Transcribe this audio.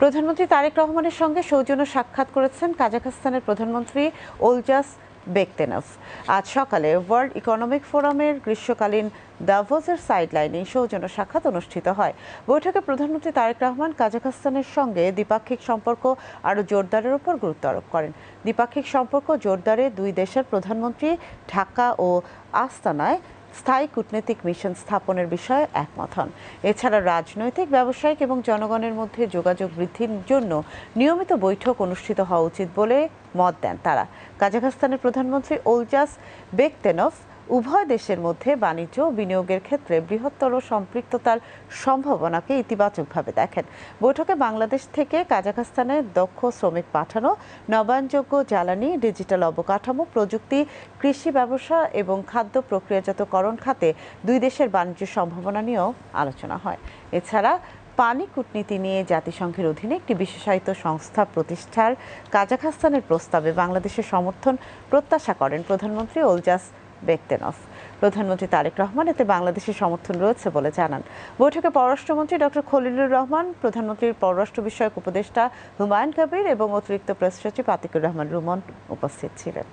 প্রধানমন্ত্রী তারেক রহমানের সঙ্গে সৌজন্য সাক্ষাৎ করেছেন কাজাখস্তানের প্রধানমন্ত্রী ওলজাস বেকতেনভ। আজ সকালে ওয়ার্ল্ড ইকোনমিক ফোরামের গ্রীষ্মকালীন দাভোসের সাইডলাইনে সৌজন্য সাক্ষাৎ অনুষ্ঠিত হয়। বৈঠকে প্রধানমন্ত্রী তারেক রহমান কাজাখস্তানের সঙ্গে দ্বিপাক্ষিক সম্পর্ক আরও জোরদারের উপর গুরুত্ব আরোপ করেন। দ্বিপাক্ষিক সম্পর্ক জোরদারে দুই দেশের প্রধানমন্ত্রী ঢাকা ও আস্তানায় স্থায়ী কূটনৈতিক মিশন স্থাপনের বিষয়ে একমত হন। এছাড়া রাজনৈতিক, ব্যবসায়িক এবং জনগণের মধ্যে যোগাযোগ বৃদ্ধির জন্য নিয়মিত বৈঠক অনুষ্ঠিত হওয়া উচিত বলে মত দেন তারা। কাজাখস্তানের প্রধানমন্ত্রী ওলজাস বেকতেনভ উভয় দেশের মধ্যে বাণিজ্য ও বিনিয়োগের ক্ষেত্রে বৃহত্তর সম্পৃক্ততার সম্ভাবনাকে ইতিবাচকভাবে দেখেন। বৈঠকে বাংলাদেশ থেকে কাজাখস্তানে দক্ষ শ্রমিক পাঠানো, নবায়নযোগ্য জ্বালানি, ডিজিটাল অবকাঠামো, প্রযুক্তি, কৃষি, ব্যবসা এবং খাদ্য প্রক্রিয়াজাতকরণ খাতে দুই দেশের বাণিজ্য সম্ভাবনা নিয়েও আলোচনা হয়। এছাড়া পানি কূটনীতি নিয়ে জাতিসংঘের অধীনে একটি বিশেষায়িত সংস্থা প্রতিষ্ঠার কাজাখস্তানের প্রস্তাবে বাংলাদেশের সমর্থন প্রত্যাশা করেন প্রধানমন্ত্রী ওলজাস বেকতেনভ। প্রধানমন্ত্রী তারেক রহমান এতে বাংলাদেশের সমর্থন রয়েছে বলে জানান। বৈঠকে পররাষ্ট্রমন্ত্রী ডক্টর খলিলুর রহমান, প্রধানমন্ত্রীর পররাষ্ট্র বিষয়ক উপদেষ্টা হুমায়ুন কবির এবং অতিরিক্ত প্রেস সচিব আতিকুর রহমান রুমন উপস্থিত ছিলেন।